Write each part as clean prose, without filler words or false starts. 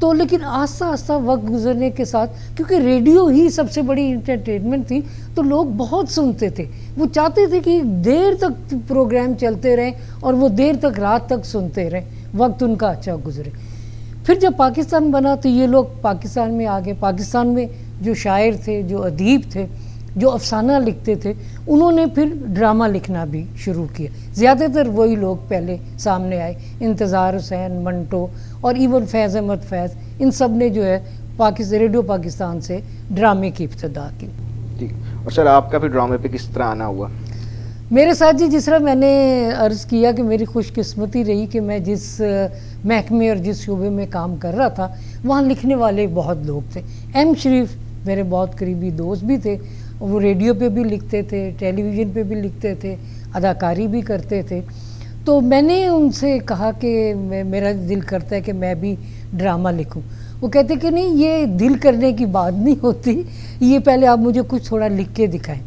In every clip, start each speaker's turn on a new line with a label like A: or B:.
A: تو لیکن آہستہ آہستہ وقت گزرنے کے ساتھ، کیونکہ ریڈیو ہی سب سے بڑی انٹرٹینمنٹ تھی، تو لوگ بہت سنتے تھے، وہ چاہتے تھے کہ دیر تک پروگرام چلتے رہیں اور وہ دیر تک رات تک سنتے رہیں، وقت ان کا اچھا گزرے۔ پھر جب پاکستان بنا تو یہ لوگ پاکستان میں آ گئے۔ پاکستان میں جو شاعر تھے، جو ادیب تھے، جو افسانہ لکھتے تھے، انہوں نے پھر ڈرامہ لکھنا بھی شروع کیا۔ زیادہ تر وہی لوگ پہلے سامنے آئے، انتظار حسین، منٹو اور ایون فیض احمد فیض، ان سب نے جو ہے ریڈیو پاکستان سے ڈرامے کی ابتدا کی۔
B: ٹھیک، اور سر آپ کا پھر ڈرامے پہ کس طرح آنا ہوا؟
A: میرے ساتھ جی جس طرح میں نے عرض کیا کہ میری خوش قسمتی رہی کہ میں جس محکمے اور جس شعبے میں کام کر رہا تھا وہاں لکھنے والے بہت لوگ تھے۔ ایم شریف میرے بہت قریبی دوست بھی تھے، وہ ریڈیو پہ بھی لکھتے تھے، ٹیلی ویژن پہ بھی لکھتے تھے، اداکاری بھی کرتے تھے۔ تو میں نے ان سے کہا کہ میرا دل کرتا ہے کہ میں بھی ڈرامہ لکھوں۔ وہ کہتے کہ نہیں، یہ دل کرنے کی بات نہیں ہوتی، یہ پہلے آپ مجھے کچھ تھوڑا لکھ کے دکھائیں۔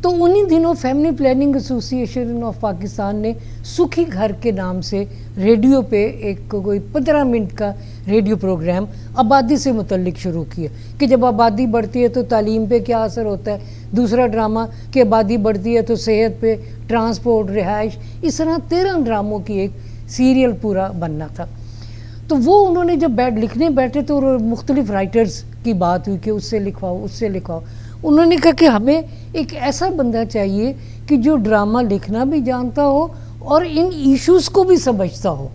A: تو انہی دنوں فیملی پلاننگ ایسوسی ایشن آف پاکستان نے سکھی گھر کے نام سے ریڈیو پہ ایک کوئی 15 منٹ کا ریڈیو پروگرام آبادی سے متعلق شروع کیا کہ جب آبادی بڑھتی ہے تو تعلیم پہ کیا اثر ہوتا ہے۔ دوسرا ڈرامہ کہ آبادی بڑھتی ہے تو صحت پہ، ٹرانسپورٹ، رہائش، اس طرح 13 ڈراموں کی ایک سیریل پورا بننا تھا۔ تو وہ انہوں نے جب لکھنے بیٹھے تو مختلف رائٹرز کی بات ہوئی کہ اس سے لکھواؤ، اس سے لکھواؤ۔ انہوں نے کہا کہ ہمیں ایک ایسا بندہ چاہیے کہ جو ڈرامہ لکھنا بھی جانتا ہو اور ان ایشوز کو بھی سمجھتا ہو۔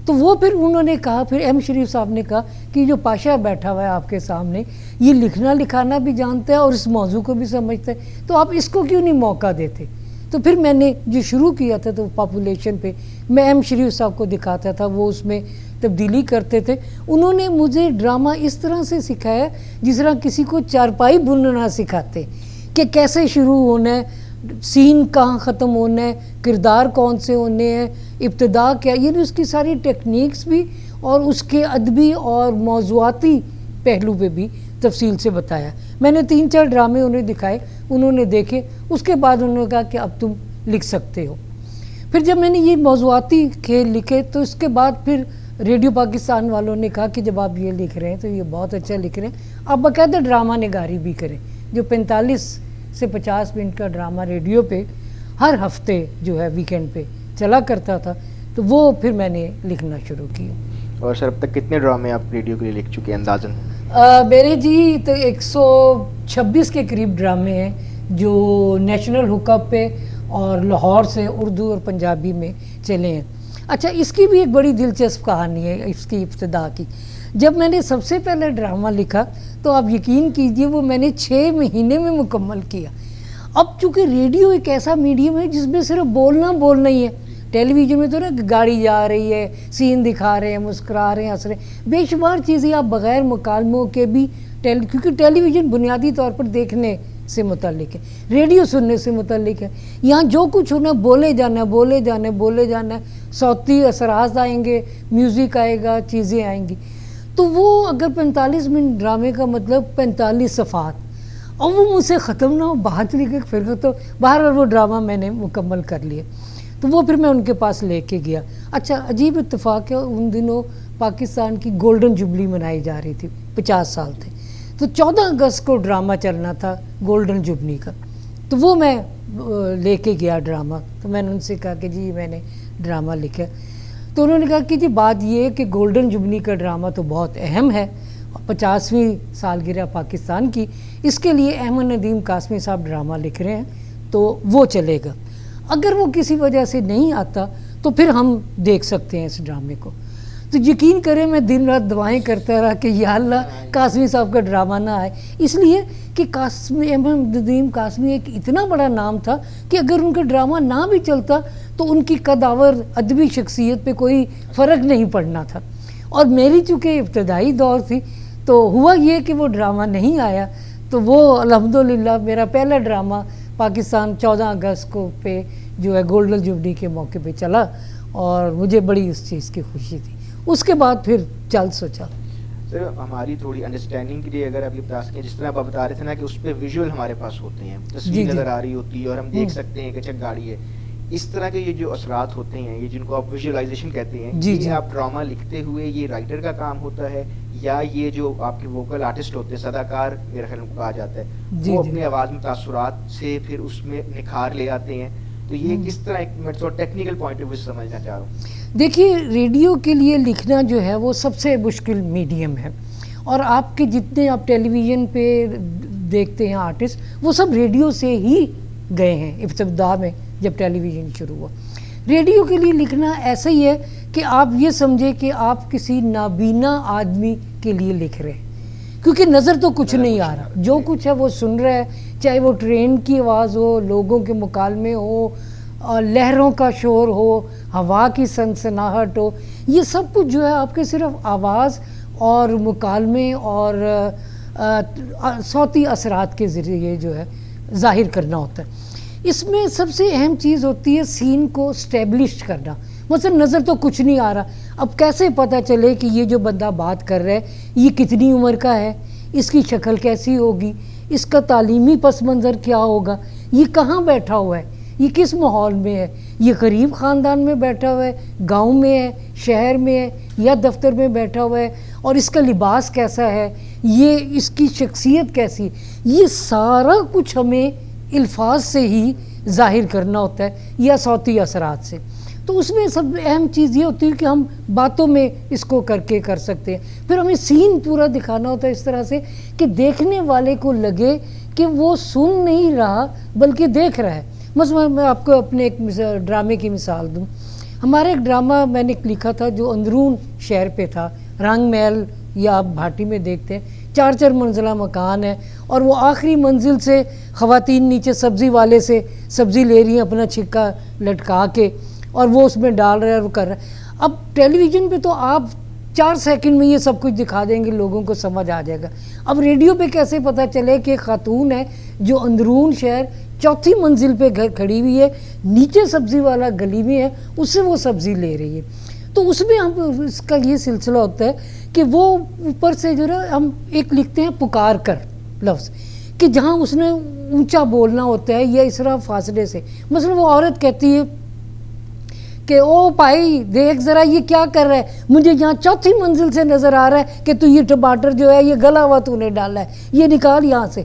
A: تو وہ پھر انہوں نے کہا، پھر ایم شریف صاحب نے کہا کہ جو پاشا بیٹھا ہوا ہے آپ کے سامنے، یہ لکھنا لکھانا بھی جانتا ہے اور اس موضوع کو بھی سمجھتا ہے، تو آپ اس کو کیوں نہیں موقع دیتے؟ تو پھر میں نے جو شروع کیا تھا تو پاپولیشن پہ میں ایم شریف صاحب کو دکھاتا تھا، وہ اس میں تبدیلی کرتے تھے۔ انہوں نے مجھے ڈرامہ اس طرح سے سکھایا جس طرح کسی کو چارپائی بننا سکھاتے، کہ کیسے شروع ہونا ہے، سین کہاں ختم ہونا ہے، کردار کون سے ہونے ہیں، ابتدا کیا، یعنی اس کی ساری ٹیکنیکس بھی اور اس کے ادبی اور موضوعاتی پہلو پہ بھی تفصیل سے بتایا۔ میں نے 3-4 ڈرامے انہیں دکھائے، انہوں نے دیکھے، اس کے بعد انہوں نے کہا کہ اب تم لکھ سکتے ہو۔ پھر جب میں نے یہ موضوعاتی کھیل لکھے تو اس کے بعد پھر ریڈیو پاکستان والوں نے کہا کہ جب آپ یہ لکھ رہے ہیں تو یہ بہت اچھا لکھ رہے ہیں، آپ باقاعدہ ڈرامہ نگاری بھی کریں۔ جو 45 سے 50 منٹ کا ڈرامہ ریڈیو پہ ہر ہفتے جو ہے ویکینڈ پہ چلا کرتا تھا، تو وہ پھر میں نے لکھنا شروع کیا۔
B: اور سر اب تک کتنے ڈرامے آپ ریڈیو کے لیے لکھ چکے ہیں اندازاً؟
A: میرے جی تو 126 کے قریب ڈرامے ہیں جو نیشنل ہک اپ پہ اور لاہور سے اردو اور پنجابی میں چلے ہیں۔ اچھا، اس کی بھی ایک بڑی دلچسپ کہانی ہے اس کی ابتدا کی۔ جب میں نے سب سے پہلے ڈرامہ لکھا تو آپ یقین کیجئے وہ میں نے 6 مہینے میں مکمل کیا۔ اب چونکہ ریڈیو ایک ایسا میڈیم ہے جس میں صرف بولنا ہی ہے، ٹیلی ویژن میں تو نا گاڑی جا رہی ہے، سین دکھا رہے ہیں، مسکرا رہے ہیں، ہنس رہے ہیں، بے شمار چیزیں آپ بغیر مکالموں کے بھی کیونکہ ٹیلی ویژن بنیادی طور پر دیکھنے سے متعلق ہے، ریڈیو سننے سے متعلق ہے۔ یہاں جو کچھ ہونا بولے جانا ہے، صوتی اثرات آئیں گے، میوزک آئے گا، چیزیں آئیں گی۔ تو وہ اگر 45 منٹ ڈرامے کا مطلب 45 صفحات، اور وہ مجھ سے ختم نہ ہو، بات لکھے پھر تو باہر وہ ڈرامہ میں نے مکمل کر لیا۔ تو وہ پھر میں ان کے پاس لے کے گیا۔ اچھا، عجیب اتفاق ہے، ان دنوں پاکستان کی گولڈن جبلی منائی جا رہی تھی، 50 سال تھے، تو 14 اگست کو ڈرامہ چلنا تھا گولڈن جبلی کا، تو وہ میں لے کے گیا ڈرامہ۔ تو میں نے ان سے کہا کہ جی میں نے ڈرامہ لکھا، تو انہوں نے کہا کہ جی بات یہ ہے کہ گولڈن جبلی کا ڈرامہ تو بہت اہم ہے، 50ویں سالگرہ پاکستان کی، اس کے لیے احمد ندیم قاسمی صاحب ڈرامہ لکھ رہے ہیں تو وہ چلے گا، اگر وہ کسی وجہ سے نہیں آتا تو پھر ہم دیکھ سکتے ہیں اس ڈرامے کو۔ تو یقین کریں میں دن رات دعائیں کرتا رہا کہ یا اللہ قاسمی صاحب کا ڈرامہ نہ آئے، اس لیے کہ احمد ندیم قاسمی ایک اتنا بڑا نام تھا کہ اگر ان کا ڈرامہ نہ بھی چلتا تو ان کی قدآور ادبی شخصیت پہ کوئی فرق نہیں پڑنا تھا۔ اور میری چونکہ ابتدائی دور تھی تو ہوا یہ کہ وہ ڈرامہ نہیں آیا، تو وہ الحمدللہ میرا پہلا ڈرامہ پاکستان 14 اگست کو پہ جو ہے گولڈن جبلی کے موقع پہ چلا، اور مجھے بڑی اس چیز کی خوشی تھی۔ اس کے بعد پھر چل سوچا۔
B: سر ہماری تھوڑی انڈرسٹینڈنگ کے لیے اگر آپ یہ بتا سکیں، جس طرح آپ بتا رہے تھے نا کہ اس پہ ویژول ہمارے پاس ہوتے ہیں، تصویر نظر آ رہی ہوتی ہے اور ہم دیکھ سکتے ہیں کہ اچھا گاڑی ہے، اس طرح کے یہ جو اثرات ہوتے ہیں، یہ جن کو آپ ویژولائزیشن کہتے ہیں،
A: جی
B: یہ
A: جی
B: آپ ڈرامہ لکھتے ہوئے یہ رائٹر کا کام ہوتا ہے، یا یہ جو آپ کے ووکل آرٹسٹ ہوتے ہیں، صداکار میرا خیال کو کہا جاتا ہے،
A: جی
B: وہ
A: جی
B: اپنی آواز میں تاثرات سے پھر اس میں نکھار لے آتے ہیں؟ تو یہ کس طرح ایک میں تھوڑا ٹیکنیکل پوائنٹ آف ویو سے سمجھنا چاہ رہا ہوں.
A: دیکھیے ریڈیو کے لیے لکھنا جو ہے وہ سب سے مشکل میڈیم ہے، اور آپ کے جتنے آپ ٹیلی ویژن پہ دیکھتے ہیں آرٹسٹ وہ سب ریڈیو سے ہی گئے ہیں. ابتدا میں جب ٹیلی ویژن شروع ہوا، ریڈیو کے لیے لکھنا ایسا ہی ہے کہ آپ یہ سمجھے کہ آپ کسی نابینا آدمی کے لیے لکھ رہے ہیں، کیونکہ نظر تو کچھ نہیں آ رہا، جو کچھ ہے وہ سن رہا ہے، چاہے وہ ٹرین کی آواز ہو، لوگوں کے مکالمے ہو، لہروں کا شور ہو، ہوا کی سنسناہٹ ہو، یہ سب کچھ جو ہے آپ کے صرف آواز اور مکالمے اور صوتی اثرات کے ذریعے جو ہے ظاہر کرنا ہوتا ہے. اس میں سب سے اہم چیز ہوتی ہے سین کو اسٹیبلش کرنا. مثلا نظر تو کچھ نہیں آ رہا، اب کیسے پتہ چلے کہ یہ جو بندہ بات کر رہا ہے یہ کتنی عمر کا ہے، اس کی شکل کیسی ہوگی، اس کا تعلیمی پس منظر کیا ہوگا، یہ کہاں بیٹھا ہوا ہے، یہ کس ماحول میں ہے، یہ غریب خاندان میں بیٹھا ہوا ہے، گاؤں میں ہے، شہر میں ہے، یا دفتر میں بیٹھا ہوا ہے، اور اس کا لباس کیسا ہے، یہ اس کی شخصیت کیسی. یہ سارا کچھ ہمیں الفاظ سے ہی ظاہر کرنا ہوتا ہے یا صوتی اثرات سے. تو اس میں سب اہم چیز یہ ہوتی ہے کہ ہم باتوں میں اس کو کر سکتے ہیں، پھر ہمیں سین پورا دکھانا ہوتا ہے اس طرح سے کہ دیکھنے والے کو لگے کہ وہ سن نہیں رہا بلکہ دیکھ رہا ہے. مثلا میں آپ کو اپنے ایک ڈرامے کی مثال دوں. ہمارا ایک ڈرامہ میں نے لکھا تھا جو اندرون شہر پہ تھا، رنگ محل یا آپ بھاٹی میں دیکھتے ہیں 4 منزلہ مکان ہے، اور وہ آخری منزل سے خواتین نیچے سبزی والے سے سبزی لے رہی ہیں اپنا چھکا لٹکا کے، اور وہ اس میں ڈال رہا ہے اور وہ کر رہا ہے. اب ٹیلی ویژن پہ تو آپ 4 سیکنڈ میں یہ سب کچھ دکھا دیں گے، لوگوں کو سمجھ آ جائے گا. اب ریڈیو پہ کیسے پتہ چلے کہ خاتون ہے جو اندرون شہر 4 منزل پہ گھر کھڑی ہوئی ہے، نیچے سبزی والا گلی میں ہے، اس سے وہ سبزی لے رہی ہے. تو اس میں ہم اس کا یہ سلسلہ ہوتا ہے کہ وہ اوپر سے جو ہے ہم ایک لکھتے ہیں پکار کر لفظ، کہ جہاں اس نے اونچا بولنا ہوتا ہے یا اس طرح فاصلے سے. مثلا وہ عورت کہتی ہے کہ او بھائی دیکھ ذرا یہ کیا کر رہا ہے، مجھے یہاں 4 منزل سے نظر آ رہا ہے کہ تو یہ ٹماٹر جو ہے یہ گلا ہوا تو نے ڈالا ہے، یہ نکال یہاں سے.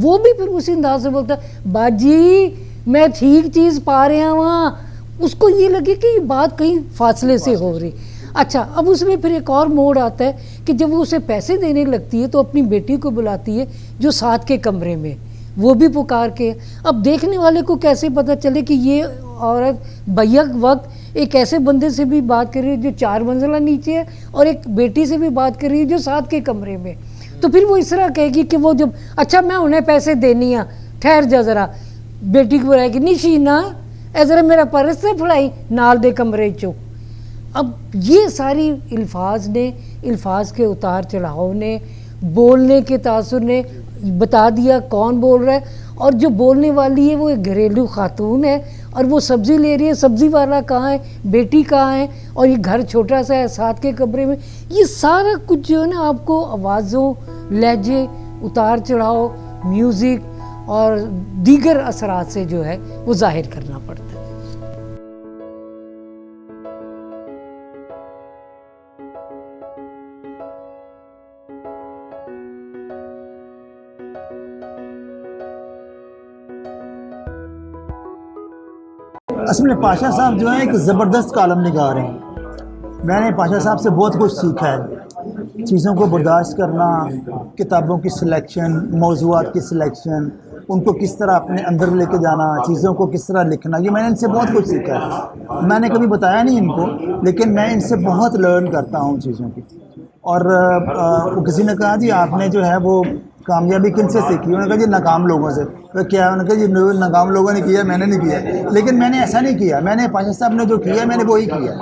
A: وہ بھی پھر اسی انداز سے بولتا ہے باجی میں ٹھیک چیز پا رہا وہاں. اس کو یہ لگے کہ یہ بات کہیں فاصلے سے ہو رہی. اچھا اب اس میں پھر ایک اور موڑ آتا ہے کہ جب وہ اسے پیسے دینے لگتی ہے تو اپنی بیٹی کو بلاتی ہے جو ساتھ کے کمرے میں، وہ بھی پکار کے. اب دیکھنے والے کو کیسے پتہ چلے کہ یہ عورت بیک وقت ایک ایسے بندے سے بھی بات کر رہی ہے جو 4 منزلہ نیچے ہے، اور ایک بیٹی سے بھی بات کر رہی ہے جو ساتھ کے کمرے میں. تو پھر وہ اس طرح کہے گی کہ وہ جب اچھا میں انہیں پیسے دینی ہاں، ٹھہر جا ذرا. بیٹی کو بلائے گی نشینا اے ذرا میرا پرس سے پھڑائی نال دے کمرے چو. اب یہ ساری الفاظ کے اتار چڑھاؤ نے، بولنے کے تاثر نے بتا دیا کون بول رہا ہے. اور جو بولنے والی ہے وہ ایک گھریلو خاتون ہے، اور وہ سبزی لے رہی ہے، سبزی والا کہاں ہے، بیٹی کہاں ہے، اور یہ گھر چھوٹا سا ہے ساتھ کے کمرے میں. یہ سارا کچھ جو ہے نا آپ کو آوازوں، لہجے، اتار چڑھاؤ، میوزک اور دیگر اثرات سے جو ہے وہ ظاہر کرنا پڑتا ہے.
C: اصل میں پاشا صاحب جو ہیں ایک زبردست کالم نگار ہیں. میں نے پاشا صاحب سے بہت کچھ سیکھا ہے، چیزوں کو برداشت کرنا، کتابوں کی سلیکشن، موضوعات کی سلیکشن، ان کو کس طرح اپنے اندر لے کے جانا، چیزوں کو کس طرح لکھنا. یہ میں نے ان سے بہت کچھ سیکھا ہے. میں نے کبھی بتایا نہیں ان کو، لیکن میں ان سے بہت لرن کرتا ہوں چیزوں کی. اور کسی نے کہا جی آپ نے جو ہے وہ کامیابی کن سے سیکھی؟ انہوں نے کہا جی ناکام لوگوں سے. کیا؟ انہوں نے کہا جی ناکام لوگوں نے کیا، میں نے نہیں کیا. لیکن میں نے ایسا نہیں کیا، میں نے پاشا صاحب نے جو کیا میں نے وہی کیا.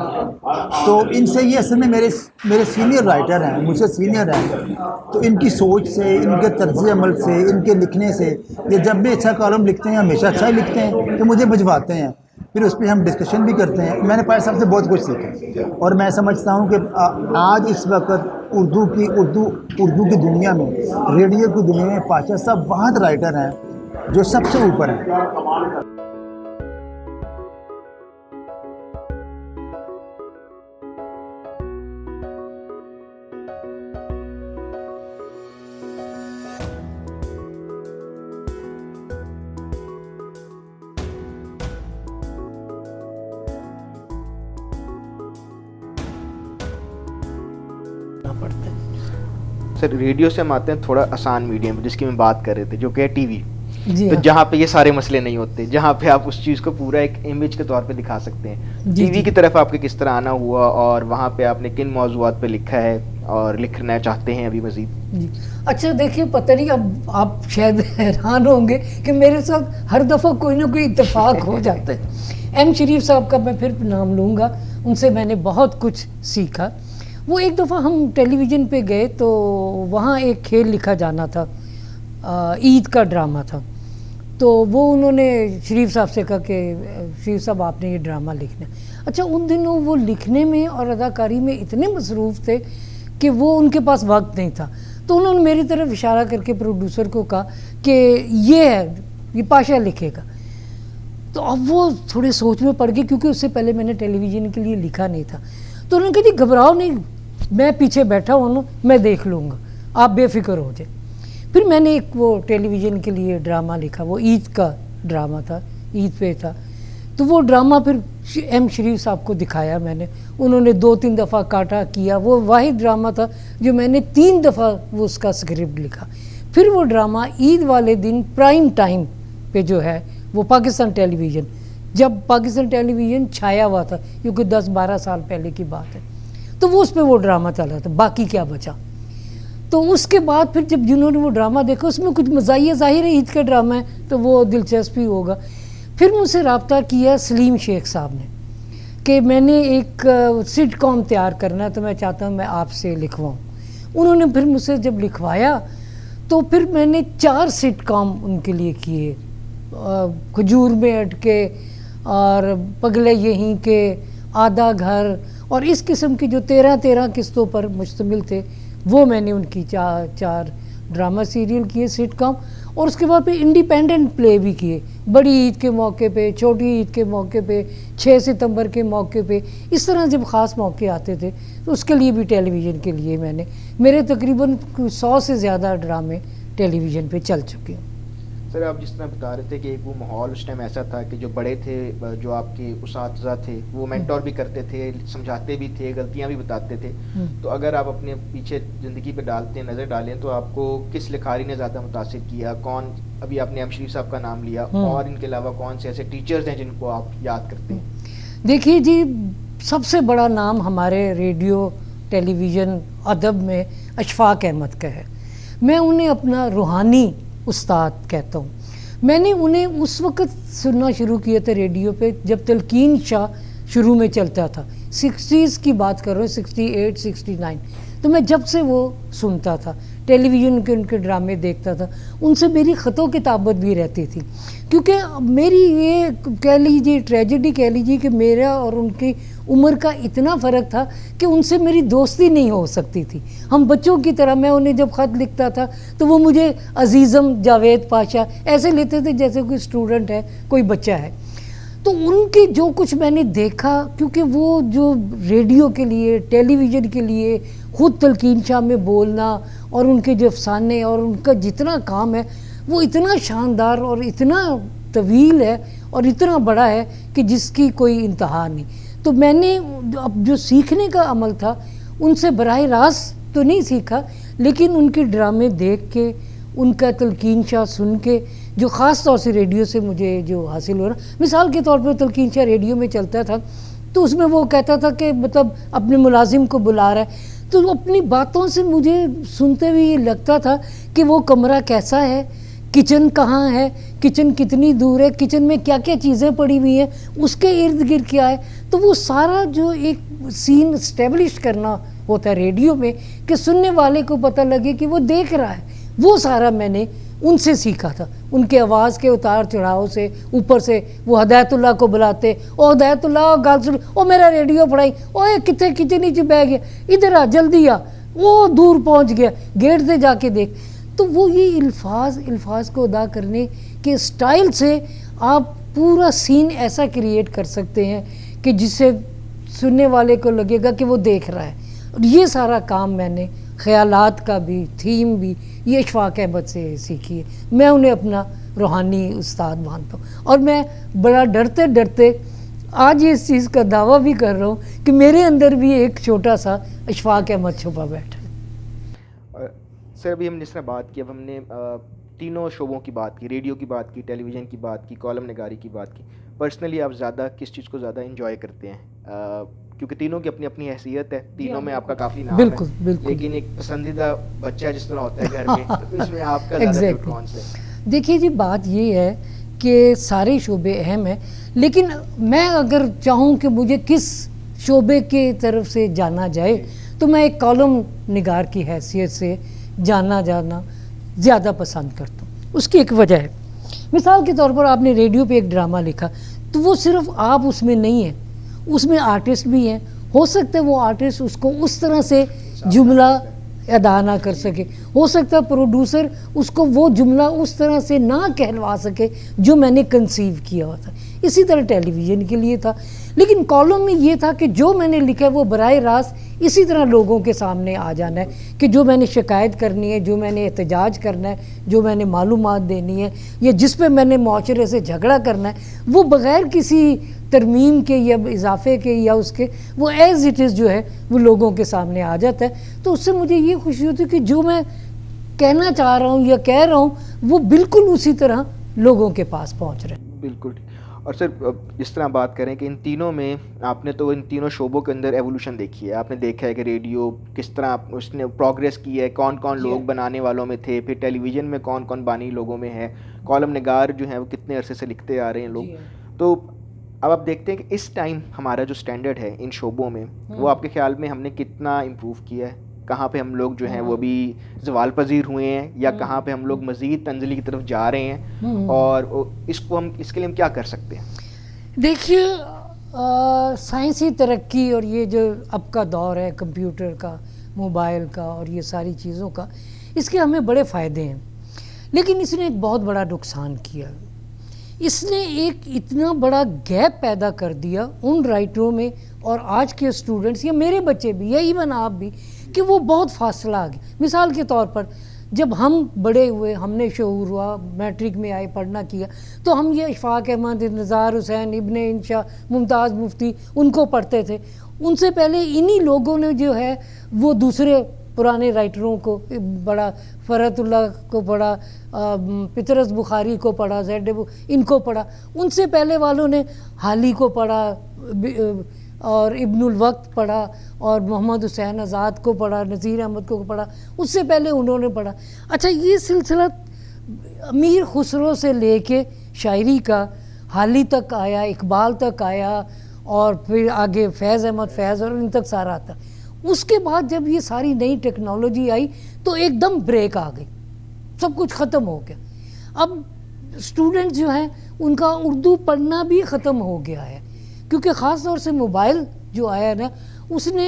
C: تو ان سے یہ اصل میں میرے سینئر رائٹر ہیں، مجھ سے سینئر ہیں. تو ان کی سوچ سے، ان کے طرز عمل سے، ان کے لکھنے سے، یہ جب بھی اچھا کالم لکھتے ہیں ہمیشہ اچھا ہی لکھتے ہیں، کہ مجھے بھجواتے ہیں، پھر اس پہ ہم ڈسکشن بھی کرتے ہیں. میں نے پاشا صاحب سے بہت کچھ سیکھا، اور میں سمجھتا ہوں کہ آج اس وقت اردو کی دنیا میں، ریڈیو کی دنیا میں پاشا صاحب واحد رائٹر ہیں جو سب سے اوپر ہیں.
A: کرنا پڑتا ہے.
B: سر ریڈیو سے ہم آتے ہیں تھوڑا آسان میڈیم جس کی میں بات کر رہے تھے جو کہ ہے ٹی وی.
A: جی
B: تو جہاں پہ یہ سارے مسئلے نہیں ہوتے, جہاں پہ آپ اس چیز کو پورا ایک امیج کے طور پہ دکھا سکتے ہیں. ٹی وی کی طرف آپ کے کس طرح آنا ہوا اور وہاں پہ آپ نے کن موضوعات پہ لکھا ہے اور لکھنا چاہتے ہیں ابھی مزید؟
A: جی اچھا دیکھیے, پتہ نہیں اب آپ شاید حیران ہوں گے کہ میرے ساتھ ہر دفعہ کوئی نہ کوئی اتفاق ہو جاتا ہے. ایم شریف صاحب کا میں پھر نام لوں گا, ان سے میں نے بہت کچھ سیکھا. وہ ایک دفعہ ہم ٹیلی ویژن پہ گئے تو وہاں ایک کھیل لکھا جانا تھا, عید کا ڈرامہ تھا. تو وہ انہوں نے شریف صاحب سے کہا کہ شریف صاحب آپ نے یہ ڈرامہ لکھنا ہے. اچھا ان دنوں وہ لکھنے میں اور اداکاری میں اتنے مصروف تھے کہ وہ ان کے پاس وقت نہیں تھا. تو انہوں نے میری طرف اشارہ کر کے پروڈیوسر کو کہا کہ یہ ہے, یہ پاشا لکھے گا. تو اب وہ تھوڑے سوچ میں پڑ گئے کیونکہ اس سے پہلے میں نے ٹیلی ویژن کے لیے لکھا نہیں تھا. تو انہوں نے کہا جی گھبراؤ نہیں, میں پیچھے بیٹھا ہوں, میں دیکھ لوں گا, آپ بے فکر ہو جائیں. پھر میں نے ایک وہ ٹیلی ویژن کے لیے ڈرامہ لکھا, وہ عید کا ڈرامہ تھا, عید پہ تھا. تو وہ ڈرامہ پھر ایم شریف صاحب کو دکھایا میں نے, انہوں نے 2-3 دفعہ کاٹا کیا. وہ واحد ڈرامہ تھا جو میں نے 3 دفعہ وہ اس کا اسکرپٹ لکھا. پھر وہ ڈرامہ عید والے دن پرائم ٹائم پہ جو ہے وہ پاکستان ٹیلی ویژن, جب پاکستان ٹیلی ویژن چھایا ہوا تھا کیونکہ 10-12 سال پہلے کی بات ہے, تو وہ اس پہ وہ ڈرامہ چلا تھا, باقی کیا بچا. تو اس کے بعد پھر جب جنہوں نے وہ ڈرامہ دیکھا اس میں کچھ مزاحیہ, ظاہر ہے عید کا ڈرامہ ہے تو وہ دلچسپی ہوگا. پھر مجھ سے رابطہ کیا سلیم شیخ صاحب نے کہ میں نے ایک سٹ کام تیار کرنا ہے تو میں چاہتا ہوں میں آپ سے لکھواؤں. انہوں نے پھر مجھ سے جب لکھوایا تو پھر میں نے 4 سٹ کام ان کے لیے کیے, کھجور میں اٹکے اور پگلے یہیں کے, آدھا گھر, اور اس قسم کی جو 13 قسطوں پر مشتمل تھے وہ میں نے ان کی 4 ڈرامہ سیریل کیے سٹ کام. اور اس کے بعد پھر انڈیپینڈنٹ پلے بھی کیے, بڑی عید کے موقع پہ, چھوٹی عید کے موقع پہ, 6 ستمبر کے موقع پہ, اس طرح جب خاص موقع آتے تھے تو اس کے لیے بھی ٹیلی ویژن کے لیے میں نے, میرے تقریباً 100 سے زیادہ ڈرامے ٹیلی ویژن پہ چل چکے ہیں.
B: سر آپ جس طرح بتا رہے تھے کہ ایک وہ ماحول اس ٹائم ایسا تھا کہ جو بڑے تھے, جو آپ کے اساتذہ تھے, وہ مینٹور بھی کرتے تھے, سمجھاتے بھی تھے, غلطیاں بھی بتاتے تھے. تو اگر آپ اپنے پیچھے زندگی پہ ڈالتے ہیں, نظر ڈالیں, تو آپ کو کس لکھاری نے زیادہ متاثر کیا؟ کون, ابھی آپ نے ایم شریف صاحب کا نام لیا, اور ان کے علاوہ کون سے ایسے ٹیچرز ہیں جن کو آپ یاد کرتے ہیں؟
A: دیکھیے جی, سب سے بڑا نام ہمارے ریڈیو ٹیلی ویژن ادب میں اشفاق احمد کا ہے. میں انہیں اپنا روحانی استاد کہتا ہوں. میں نے انہیں اس وقت سننا شروع کیا تھا ریڈیو پہ جب تلقین شاہ شروع میں چلتا تھا, 60s کی بات کر رہا ہوں, 68 69. تو میں جب سے وہ سنتا تھا, ٹیلی ویژن کے ان کے ڈرامے دیکھتا تھا, ان سے میری خط و کتابت بھی رہتی تھی. کیونکہ میری یہ کہہ لیجیے ٹریجڈی کہہ لیجیے کہ میرا اور ان کی عمر کا اتنا فرق تھا کہ ان سے میری دوستی نہیں ہو سکتی تھی. ہم بچوں کی طرح, میں انہیں جب خط لکھتا تھا تو وہ مجھے عزیزم, جاوید پاشا ایسے لیتے تھے جیسے کوئی اسٹوڈنٹ ہے, کوئی بچہ ہے. تو ان کی جو کچھ میں نے دیکھا, کیونکہ وہ جو ریڈیو کے لیے, ٹیلی ویژن کے لیے خود تلقین شاہ میں بولنا اور ان کے جو افسانے اور ان کا جتنا کام ہے وہ اتنا شاندار اور اتنا طویل ہے اور اتنا بڑا ہے کہ جس کی کوئی انتہا نہیں. تو میں نے اب جو سیکھنے کا عمل تھا ان سے براہ راست تو نہیں سیکھا, لیکن ان کے ڈرامے دیکھ کے, ان کا تلقین شاہ سن کے, جو خاص طور سے ریڈیو سے مجھے جو حاصل ہو رہا. مثال کے طور پہ تلقین شاہ ریڈیو میں چلتا تھا تو اس میں وہ کہتا تھا کہ مطلب اپنے ملازم کو بلا رہا ہے, تو اپنی باتوں سے مجھے سنتے ہوئے یہ لگتا تھا کہ وہ کمرہ کیسا ہے, کچن کہاں ہے, کچن کتنی دور ہے, کچن میں کیا کیا چیزیں پڑی ہوئی ہیں, اس کے ارد گرد کیا ہے. تو وہ سارا جو ایک سین اسٹیبلش کرنا ہوتا ہے ریڈیو میں کہ سننے والے کو پتہ لگے کہ وہ دیکھ رہا ہے, وہ سارا میں نے ان سے سیکھا تھا. ان کے آواز کے اتار چڑھاؤ سے, اوپر سے وہ ہدایت اللہ کو بلاتے, او ہدایت اللہ گل سن, او میرا ریڈیو پڑھائی, او کتنے کچن ہی بہ گیا, ادھر آ جلدی آ, وہ دور پہنچ گیا, گیٹ سے جا کے دیکھ. تو وہ یہ الفاظ کو ادا کرنے کے اسٹائل سے آپ پورا سین ایسا کریٹ کر سکتے ہیں کہ جس سے سننے والے کو لگے گا کہ وہ دیکھ رہا ہے. اور یہ سارا کام میں نے خیالات کا بھی, تھیم بھی, یہ اشفاق احمد سے سیکھی ہے. میں انہیں اپنا روحانی استاد مانتا ہوں, اور میں بڑا ڈرتے ڈرتے آج اس چیز کا دعویٰ بھی کر رہا ہوں کہ میرے اندر بھی ایک چھوٹا سا اشفاق احمد چھپا بیٹھا ہے.
B: سر ابھی ہم جس طرح بات کی، اب ہم نے تینوں شعبوں کی بات کی، ریڈیو کی بات کی، ٹیلی ویژن کی بات کی، کالم نگاری کی بات کی. پرسنلی آپ زیادہ کس چیز کو زیادہ انجوائے کرتے ہیں؟ کیونکہ تینوں کی اپنی اپنی حیثیت ہے، تینوں میں آپ کا کافی نام
A: بالکل
B: ہے،
A: بالکل.
B: لیکن ایک پسندیدہ بچہ جس طرح ہوتا ہے گھر میں، تو اس میں آپ کا زیادہ فیوریٹ کون سے؟
A: دیکھیے جی بات یہ ہے کہ سارے شعبے اہم ہیں، لیکن میں اگر چاہوں کہ مجھے کس شعبے کی طرف سے جانا جائے تو میں ایک کالم نگار کی حیثیت سے جانا زیادہ پسند کرتا ہوں. اس کی ایک وجہ ہے. مثال کے طور پر آپ نے ریڈیو پہ ایک ڈرامہ لکھا تو وہ صرف آپ اس میں نہیں ہیں، اس میں آرٹسٹ بھی ہیں. ہو سکتا ہے وہ آرٹسٹ اس کو اس طرح سے جملہ ادا نہ کر سکے، ہو سکتا ہے پروڈیوسر اس کو وہ جملہ اس طرح سے نہ کہلوا سکے جو میں نے کنسیو کیا ہوا تھا. اسی طرح ٹیلی ویژن کے لیے تھا. لیکن کالم میں یہ تھا کہ جو میں نے لکھا ہے وہ براہ راست اسی طرح لوگوں کے سامنے آ جانا ہے کہ جو میں نے شکایت کرنی ہے، جو میں نے احتجاج کرنا ہے، جو میں نے معلومات دینی ہے، یا جس پہ میں نے معاشرے سے جھگڑا کرنا ہے، وہ بغیر کسی ترمیم کے یا اضافے کے یا اس کے، وہ ایز اٹ از جو ہے وہ لوگوں کے سامنے آ جاتا ہے. تو اس سے مجھے یہ خوشی ہوتی ہے کہ جو میں کہنا چاہ رہا ہوں یا کہہ رہا ہوں وہ بالکل اسی طرح لوگوں کے پاس پہنچ رہا ہے.
B: بالکل. اور سر جس طرح بات کریں کہ ان تینوں میں آپ نے تو ان تینوں شعبوں کے اندر ایوولوشن دیکھی ہے، آپ نے دیکھا ہے کہ ریڈیو کس طرح اس نے پروگریس کی ہے، کون کون لوگ بنانے والوں میں تھے، پھر ٹیلی ویژن میں کون کون بانی لوگوں میں ہے، کالم نگار جو ہیں وہ کتنے عرصے سے لکھتے آ رہے ہیں لوگ. تو اب آپ دیکھتے ہیں کہ اس ٹائم ہمارا جو سٹینڈرڈ ہے ان شعبوں میں وہ آپ کے خیال میں ہم نے کتنا امپروو کیا ہے؟ کہاں پہ ہم لوگ جو ہیں وہ بھی زوال پذیر ہوئے ہیں، یا کہاں پہ ہم لوگ مزید تنزلی کی طرف جا رہے ہیں، اور اس کے لیے ہم کیا کر سکتے ہیں؟
A: دیکھیے سائنسی ترقی اور یہ جو اب کا دور ہے کمپیوٹر کا، موبائل کا اور یہ ساری چیزوں کا، اس کے ہمیں بڑے فائدے ہیں، لیکن اس نے ایک بہت بڑا نقصان کیا. اس نے ایک اتنا بڑا گیپ پیدا کر دیا ان رائٹروں میں اور آج کے اسٹوڈنٹس یا میرے بچے بھی یا ایون آپ بھی، کہ وہ بہت فاصلہ آ گیا. مثال کے طور پر جب ہم بڑے ہوئے، ہم نے شعور ہوا، میٹرک میں آئے، پڑھنا کیا، تو ہم یہ اشفاق احمد، نزار حسین، ابن انشا، ممتاز مفتی ان کو پڑھتے تھے. ان سے پہلے انہی لوگوں نے جو ہے وہ دوسرے پرانے رائٹروں کو پڑھا، فرحت اللہ کو پڑھا، پطرس بخاری کو پڑھا، ان کو پڑھا. ان سے پہلے والوں نے حالی کو پڑھا اور ابن الوقت پڑھا اور محمد حسین آزاد کو پڑھا، نذیر احمد کو پڑھا. اس سے پہلے انہوں نے پڑھا. اچھا یہ سلسلہ امیر خسرو سے لے کے شاعری کا حالی تک آیا، اقبال تک آیا، اور پھر آگے فیض احمد فیض اور ان تک سارا آتا. اس کے بعد جب یہ ساری نئی ٹیکنالوجی آئی تو ایک دم بریک آ گئی، سب کچھ ختم ہو گیا. اب اسٹوڈنٹ جو ہیں ان کا اردو پڑھنا بھی ختم ہو گیا ہے، کیونکہ خاص طور سے موبائل جو آیا نا اس نے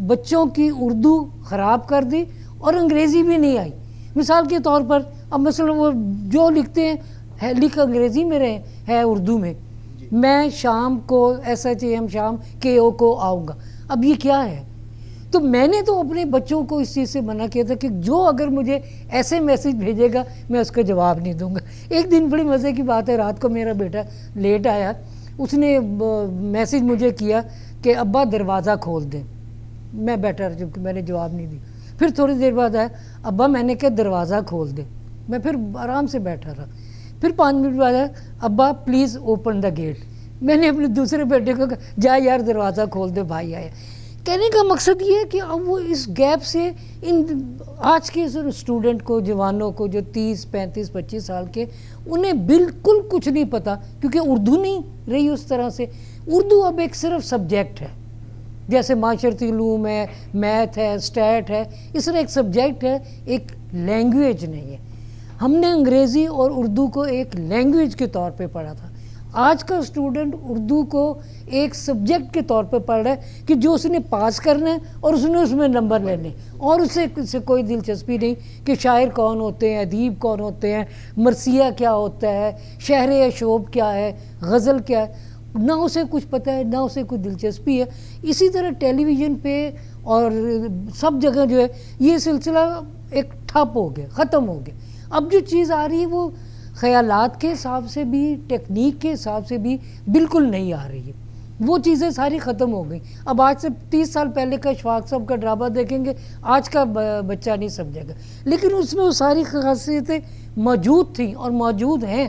A: بچوں کی اردو خراب کر دی اور انگریزی بھی نہیں آئی. مثال کے طور پر اب مثلا وہ جو لکھتے ہیں لکھ انگریزی میں رہے ہے اردو میں، میں شام کو SHAM شام KO کو آؤں گا. اب یہ کیا ہے؟ تو میں نے تو اپنے بچوں کو اس چیز سے منع کیا تھا کہ جو اگر مجھے ایسے میسیج بھیجے گا میں اس کا جواب نہیں دوں گا. ایک دن بڑی مزے کی بات ہے، رات کو میرا بیٹا لیٹ آیا، اس نے میسیج مجھے کیا کہ ابا دروازہ کھول دیں. میں بیٹھا رہا جبکہ میں نے جواب نہیں دی. پھر تھوڑی دیر بعد آیا، ابا میں نے کہا دروازہ کھول دیں. میں پھر آرام سے بیٹھا رہا. پھر 5 منٹ بعد آیا، ابا پلیز اوپن دا گیٹ. میں نے اپنے دوسرے بیٹے کو کہا جا یار دروازہ کھول دے، بھائی آیا. کہنے کا مقصد یہ ہے کہ اب وہ اس گیپ سے ان آج کے اسٹوڈنٹ کو، جوانوں کو جو 30 35 25 سال کے، انہیں بالکل کچھ نہیں پتا، کیونکہ اردو نہیں رہی اس طرح سے. اردو اب ایک صرف سبجیکٹ ہے، جیسے معاشرتی علوم ہے، میتھ ہے، اسٹیٹ ہے، اس طرح ایک سبجیکٹ ہے، ایک لینگویج نہیں ہے. ہم نے انگریزی اور اردو کو ایک لینگویج کے طور پہ پڑھا تھا. آج کا اسٹوڈنٹ اردو کو ایک سبجیکٹ کے طور پہ پڑھ رہا ہے کہ جو اس نے پاس کرنا ہے اور اس نے اس میں نمبر لینے، اور اسے کوئی دلچسپی نہیں کہ شاعر کون ہوتے ہیں، ادیب کون ہوتے ہیں، مرثیہ کیا ہوتا ہے، شہر اشوب کیا ہے، غزل کیا ہے. نہ اسے کچھ پتہ ہے، نہ اسے کوئی دلچسپی ہے. اسی طرح ٹیلی ویژن پہ اور سب جگہ جو ہے یہ سلسلہ ایک ٹھپ ہو گیا، ختم ہو گیا. اب جو چیز آ رہی ہے وہ خیالات کے حساب سے بھی، ٹیکنیک کے حساب سے بھی بالکل نہیں آ رہی ہے. وہ چیزیں ساری ختم ہو گئی. اب آج سے 30 سال پہلے کا اشفاق صاحب کا ڈرامہ دیکھیں گے آج کا بچہ نہیں سمجھے گا, لیکن اس میں وہ ساری خاصیتیں موجود تھیں اور موجود ہیں.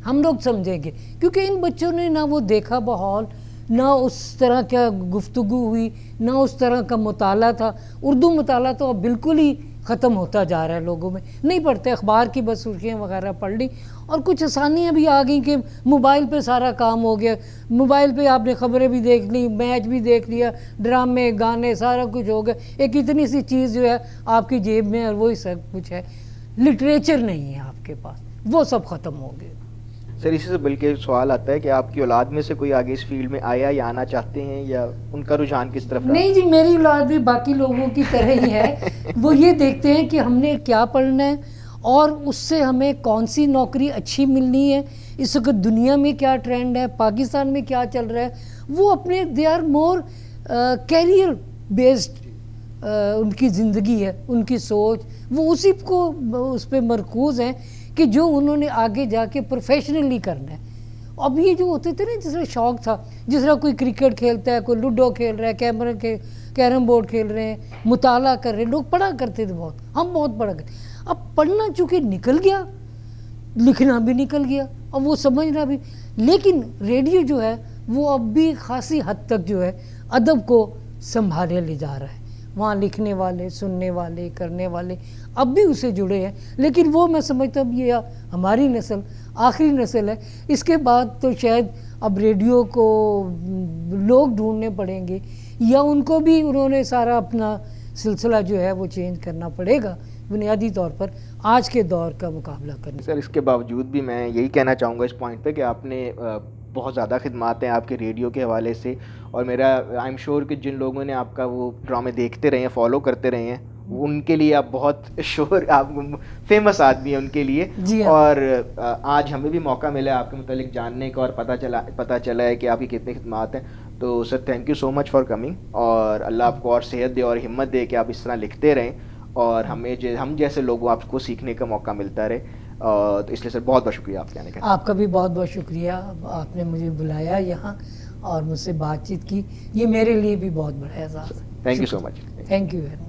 A: ہم لوگ سمجھیں گے کیونکہ ان بچوں نے نہ وہ دیکھا ماحول, نہ اس طرح کا گفتگو ہوئی, نہ اس طرح کا مطالعہ تھا. اردو مطالعہ تو اب بالکل ہی ختم ہوتا جا رہا ہے, لوگوں میں نہیں پڑھتے, اخبار کی بس سرخیاں وغیرہ پڑھ لی. اور کچھ آسانیاں بھی آ گئیں کہ موبائل پہ سارا کام ہو گیا. موبائل پہ آپ نے خبریں بھی دیکھ لی, میچ بھی دیکھ لیا, ڈرامے گانے سارا کچھ ہو گیا. ایک اتنی سی چیز جو ہے آپ کی جیب میں اور وہی سب کچھ ہے. لٹریچر نہیں ہے آپ کے پاس, وہ سب ختم ہو گئے.
B: سر اسی سے بلکہ سوال آتا ہے کہ آپ کی اولاد میں سے کوئی آگے اس فیلڈ میں آیا یا آنا چاہتے ہیں, یا ان کا رجحان کس طرف رہا؟
A: نہیں جی, میری اولاد بھی باقی لوگوں کی طرح ہی ہے. وہ یہ دیکھتے ہیں کہ ہم نے کیا پڑھنا ہے اور اس سے ہمیں کون سی نوکری اچھی ملنی ہے, اس وقت دنیا میں کیا ٹرینڈ ہے, پاکستان میں کیا چل رہا ہے. وہ اپنے they are more career based ان کی زندگی ہے, ان کی سوچ وہ اسی کو اس پہ مرکوز ہیں کہ جو انہوں نے آگے جا کے پروفیشنلی کرنا ہے. اب یہ جو ہوتے تھے نا, جس طرح شوق تھا, جس طرح کوئی کرکٹ کھیلتا ہے, کوئی لوڈو کھیل رہا ہے, کیرم بورڈ کھیل رہے ہیں, مطالعہ کر رہے ہیں, لوگ پڑھا کرتے تھے بہت, ہم بہت پڑھا کرتے. اب پڑھنا چونکہ نکل گیا, لکھنا بھی نکل گیا اور وہ سمجھنا بھی. لیکن ریڈیو جو ہے وہ اب بھی خاصی حد تک جو ہے ادب کو سنبھالے لے جا رہا ہے. وہاں لکھنے والے, سننے والے, کرنے والے اب بھی اسے جڑے ہیں. لیکن وہ میں سمجھتا ہوں یہ ہماری نسل آخری نسل ہے. اس کے بعد تو شاید اب ریڈیو کو لوگ ڈھونڈنے پڑیں گے, یا ان کو بھی انہوں نے سارا اپنا سلسلہ جو ہے وہ چینج کرنا پڑے گا بنیادی طور پر آج کے دور کا مقابلہ کرنے.
B: سر اس کے باوجود بھی میں یہی کہنا چاہوں گا اس پوائنٹ پہ کہ آپ نے بہت زیادہ خدمات ہیں آپ کے ریڈیو کے حوالے سے, اور میرا آئی ایم شیور کہ جن لوگوں نے آپ کا وہ ڈرامے دیکھتے رہے ہیں, فالو کرتے رہے ہیں, ان کے لیے آپ بہت شور, آپ فیمس آدمی ہیں ان کے لیے.
A: جی ہاں.
B: اور آج ہمیں بھی موقع ملا آپ کے متعلق جاننے کا, اور پتہ چلا ہے کہ آپ کی کتنی خدمات ہیں. تو sir thank you so much for coming, اور اللہ آپ کو اور صحت دے اور ہمت دے کہ آپ اس طرح لکھتے رہیں اور ہم جیسے لوگوں آپ کو سیکھنے کا موقع ملتا رہے. تو اس لیے سر بہت بہت شکریہ آپ کے آنے کا.
A: آپ کا بھی بہت بہت شکریہ, آپ نے مجھے بلایا یہاں اور مجھ سے بات چیت کی, یہ میرے لیے بھی بہت بڑا اعزاز ہے.
B: Thank you so much.
A: Thank you very much.